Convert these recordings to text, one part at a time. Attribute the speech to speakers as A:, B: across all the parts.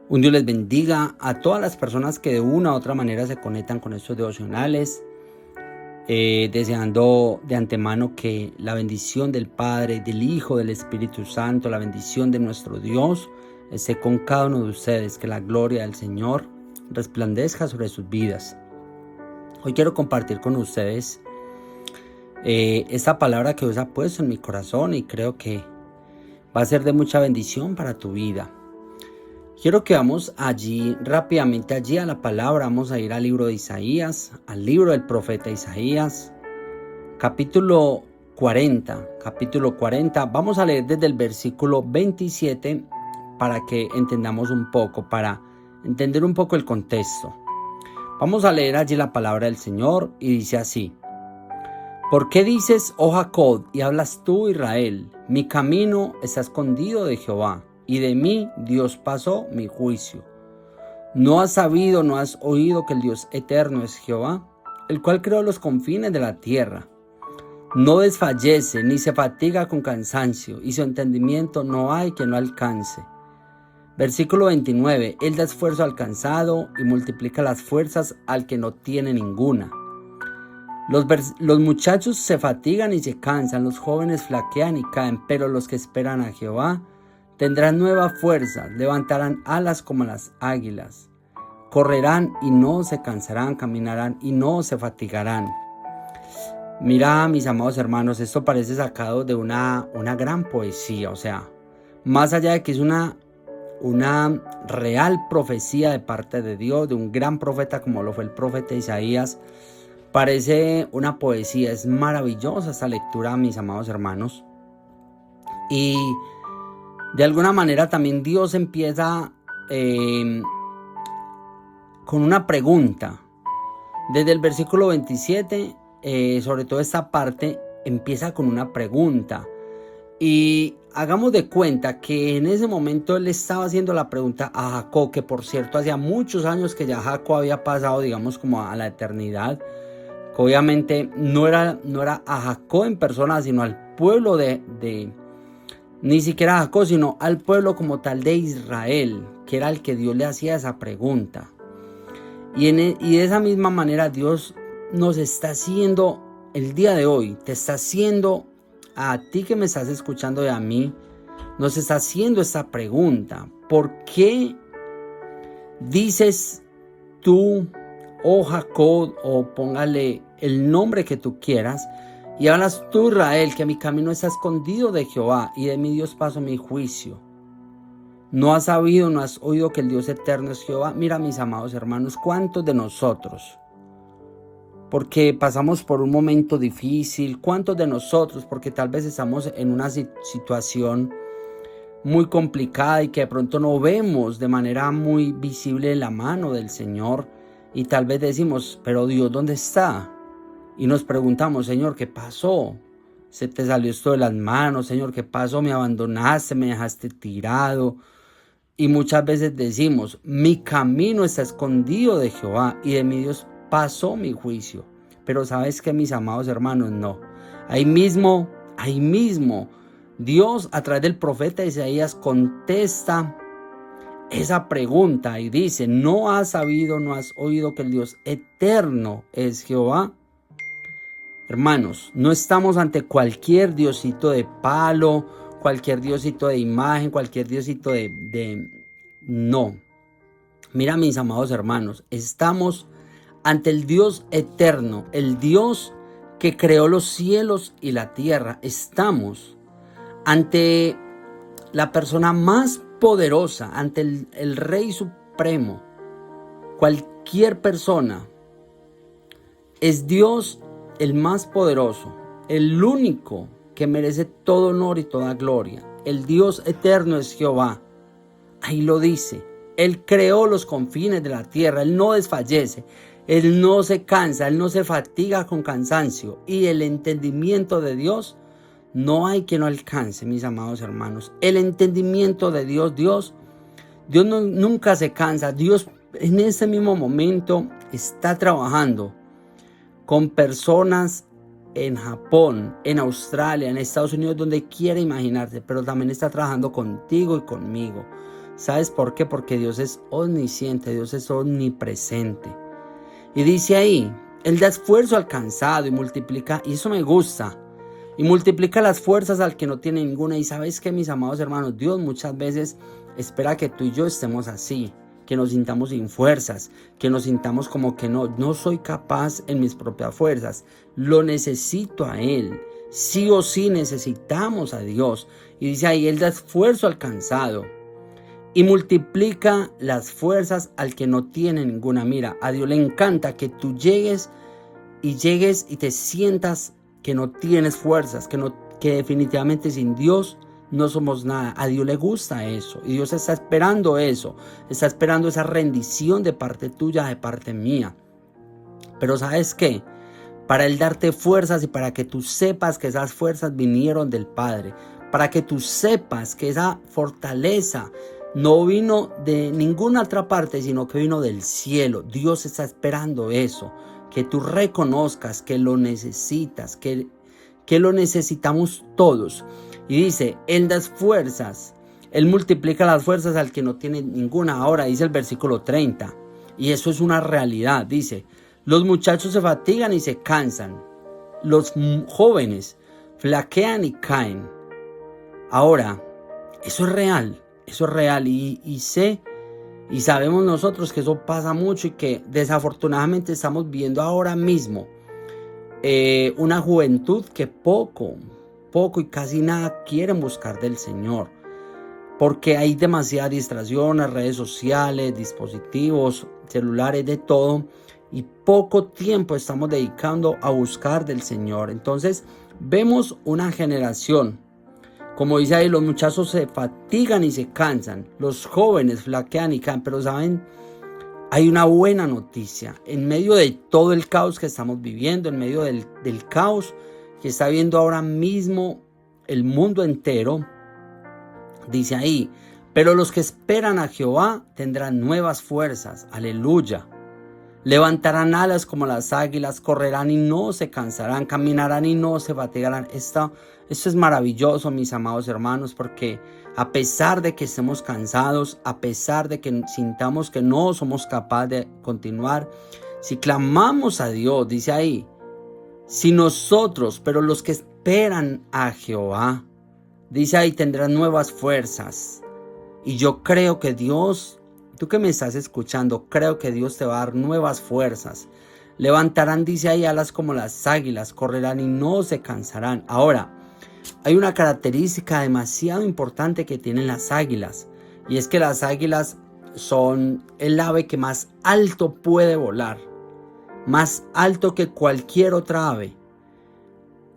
A: Un Dios les bendiga a todas las personas que de una u otra manera se conectan con estos devocionales, deseando de antemano que la bendición del Padre, del Hijo, del Espíritu Santo, la bendición de nuestro Dios esté con cada uno de ustedes, que la gloria del Señor resplandezca sobre sus vidas. Hoy quiero compartir con ustedes esta palabra que Dios ha puesto en mi corazón y creo que va a ser de mucha bendición para tu vida. Quiero que vamos rápidamente a la palabra. Vamos a ir al libro de Isaías, al libro del profeta Isaías, capítulo 40. Vamos a leer desde el versículo 27 para que entendamos un poco, para entender un poco el contexto. Vamos a leer allí la palabra del Señor y dice así: ¿Por qué dices, oh Jacob, y hablas tú, Israel? Mi camino está escondido de Jehová, y de mí Dios pasó mi juicio. ¿No has sabido, no has oído que el Dios eterno es Jehová, el cual creó los confines de la tierra? No desfallece ni se fatiga con cansancio, y su entendimiento no hay que no alcance. Versículo 29. Él da esfuerzo al cansado y multiplica las fuerzas al que no tiene ninguna. Los muchachos se fatigan y se cansan, los jóvenes flaquean y caen, pero los que esperan a Jehová tendrán nueva fuerza, levantarán alas como las águilas, correrán y no se cansarán, caminarán y no se fatigarán. Mira, mis amados hermanos, esto parece sacado de una gran poesía, o sea, más allá de que es una real profecía de parte de Dios, de un gran profeta como lo fue el profeta Isaías, parece una poesía. Es maravillosa esta lectura, mis amados hermanos, y de alguna manera también Dios empieza con una pregunta. Desde el versículo 27, sobre todo esta parte, empieza con una pregunta. Y hagamos de cuenta que en ese momento él estaba haciendo la pregunta a Jacob, que por cierto hacía muchos años que ya Jacob había pasado, digamos, como a la eternidad. Que obviamente no era a Jacob en persona, sino al pueblo ni siquiera a Jacob, sino al pueblo como tal de Israel, que era el que Dios le hacía esa pregunta. Y de esa misma manera Dios nos está haciendo el día de hoy, te está haciendo a ti que me estás escuchando y a mí, nos está haciendo esta pregunta: ¿por qué dices tú, oh Jacob, o póngale el nombre que tú quieras, y hablas tú, Israel, que mi camino está escondido de Jehová, y de mi Dios paso mi juicio? ¿No has sabido, no has oído que el Dios eterno es Jehová? Mira, mis amados hermanos, ¿cuántos de nosotros, porque pasamos por un momento difícil? ¿Cuántos de nosotros, porque tal vez estamos en una situación muy complicada y que de pronto no vemos de manera muy visible la mano del Señor, y tal vez decimos, pero Dios, ¿dónde está? Y nos preguntamos, Señor, ¿qué pasó? ¿Se te salió esto de las manos? Señor, ¿qué pasó? ¿Me abandonaste? ¿Me dejaste tirado? Y muchas veces decimos, mi camino está escondido de Jehová, y de mi Dios pasó mi juicio. Pero ¿sabes qué, mis amados hermanos? No. Ahí mismo, Dios a través del profeta Isaías contesta esa pregunta y dice: ¿no has sabido, no has oído que el Dios eterno es Jehová? Hermanos, no estamos ante cualquier diosito de palo, cualquier diosito de imagen, cualquier diosito No. Mira, mis amados hermanos, estamos ante el Dios eterno, el Dios que creó los cielos y la tierra. Estamos ante la persona más poderosa, ante el Rey Supremo. Cualquier persona es Dios, el más poderoso, el único que merece todo honor y toda gloria. El Dios eterno es Jehová. Ahí lo dice. Él creó los confines de la tierra. Él no desfallece. Él no se cansa. Él no se fatiga con cansancio. Y el entendimiento de Dios no hay que no alcance, mis amados hermanos. El entendimiento de Dios nunca se cansa. Dios en este mismo momento está trabajando con personas en Japón, en Australia, en Estados Unidos, donde quiera imaginarse, pero también está trabajando contigo y conmigo. ¿Sabes por qué? Porque Dios es omnisciente, Dios es omnipresente. Y dice ahí, Él da esfuerzo al cansado y multiplica, y eso me gusta, y multiplica las fuerzas al que no tiene ninguna. Y sabes que, mis amados hermanos, Dios muchas veces espera que tú y yo estemos así, que nos sintamos sin fuerzas, que nos sintamos como que no soy capaz en mis propias fuerzas, lo necesito a Él, sí o sí necesitamos a Dios. Y dice ahí, Él da esfuerzo al cansado y multiplica las fuerzas al que no tiene ninguna. Mira, a Dios le encanta que tú llegues y te sientas que no tienes fuerzas, que definitivamente sin Dios no somos nada. A Dios le gusta eso y Dios está esperando eso, está esperando esa rendición de parte tuya, de parte mía. Pero ¿sabes qué? Para Él darte fuerzas y para que tú sepas que esas fuerzas vinieron del Padre, para que tú sepas que esa fortaleza no vino de ninguna otra parte, sino que vino del cielo. Dios está esperando eso, que tú reconozcas que lo necesitas, que lo necesitamos todos. Y dice, Él da fuerzas, Él multiplica las fuerzas al que no tiene ninguna. Ahora dice el versículo 30, y eso es una realidad. Dice, los muchachos se fatigan y se cansan, los jóvenes flaquean y caen. Ahora, eso es real y sabemos nosotros que eso pasa mucho y que desafortunadamente estamos viendo ahora mismo una juventud que poco y casi nada quieren buscar del Señor, porque hay demasiadas distracciones, redes sociales, dispositivos, celulares, de todo, y poco tiempo estamos dedicando a buscar del Señor. Entonces vemos una generación, como dice ahí, los muchachos se fatigan y se cansan, los jóvenes flaquean y caen. Pero saben, hay una buena noticia. En medio de todo el caos que estamos viviendo, en medio del caos que está viendo ahora mismo el mundo entero, dice ahí, pero los que esperan a Jehová tendrán nuevas fuerzas. Aleluya. Levantarán alas como las águilas, correrán y no se cansarán, caminarán y no se fatigarán. Esto es maravilloso, mis amados hermanos, porque a pesar de que estemos cansados, a pesar de que sintamos que no somos capaces de continuar, si clamamos a Dios, dice ahí, si nosotros, pero los que esperan a Jehová, dice ahí, tendrán nuevas fuerzas. Y yo creo que Dios, tú que me estás escuchando, creo que Dios te va a dar nuevas fuerzas. Levantarán, dice ahí, alas como las águilas, correrán y no se cansarán. Ahora, hay una característica demasiado importante que tienen las águilas, y es que las águilas son el ave que más alto puede volar, más alto que cualquier otra ave.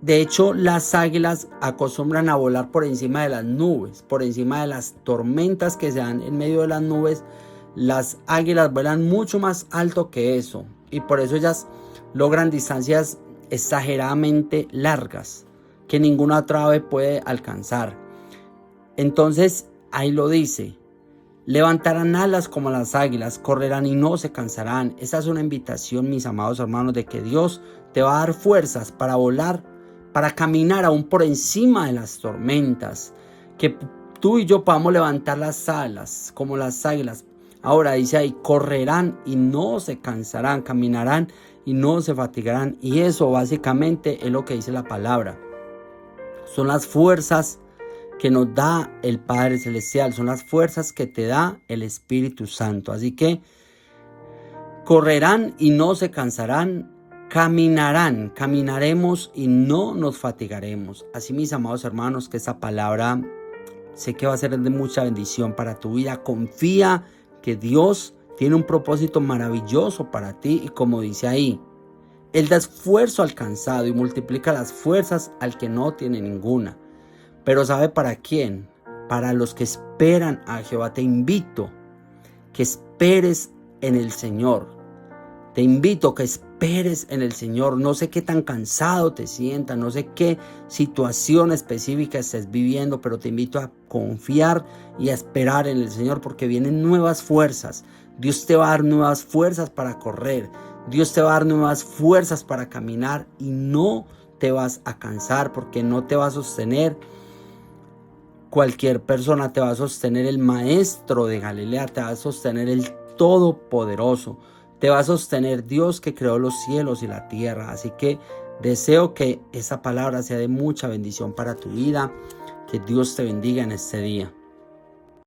A: De hecho, las águilas acostumbran a volar por encima de las nubes, por encima de las tormentas que se dan en medio de las nubes. Las águilas vuelan mucho más alto que eso, y por eso ellas logran distancias exageradamente largas que ninguna otra ave puede alcanzar. Entonces, ahí lo dice, levantarán alas como las águilas, correrán y no se cansarán. Esa es una invitación, mis amados hermanos, de que Dios te va a dar fuerzas para volar, para caminar aún por encima de las tormentas, que tú y yo podamos levantar las alas como las águilas. Ahora dice ahí, correrán y no se cansarán, caminarán y no se fatigarán. Y eso básicamente es lo que dice la palabra. Son las fuerzas que nos da el Padre Celestial, son las fuerzas que te da el Espíritu Santo. Así que correrán y no se cansarán, caminaremos y no nos fatigaremos. Así, mis amados hermanos, que esta palabra sé que va a ser de mucha bendición para tu vida. Confía que Dios tiene un propósito maravilloso para ti, y como dice ahí, Él da esfuerzo al cansado y multiplica las fuerzas al que no tiene ninguna. Pero ¿sabe para quién? Para los que esperan a Jehová. Te invito que esperes en el Señor. Te invito que esperes en el Señor. No sé qué tan cansado te sientas, no sé qué situación específica estés viviendo, pero te invito a confiar y a esperar en el Señor, porque vienen nuevas fuerzas. Dios te va a dar nuevas fuerzas para correr. Dios te va a dar nuevas fuerzas para caminar y no te vas a cansar, porque no te va a sostener cualquier persona, te va a sostener el Maestro de Galilea, te va a sostener el Todopoderoso, te va a sostener Dios que creó los cielos y la tierra. Así que deseo que esa palabra sea de mucha bendición para tu vida. Que Dios te bendiga en este día.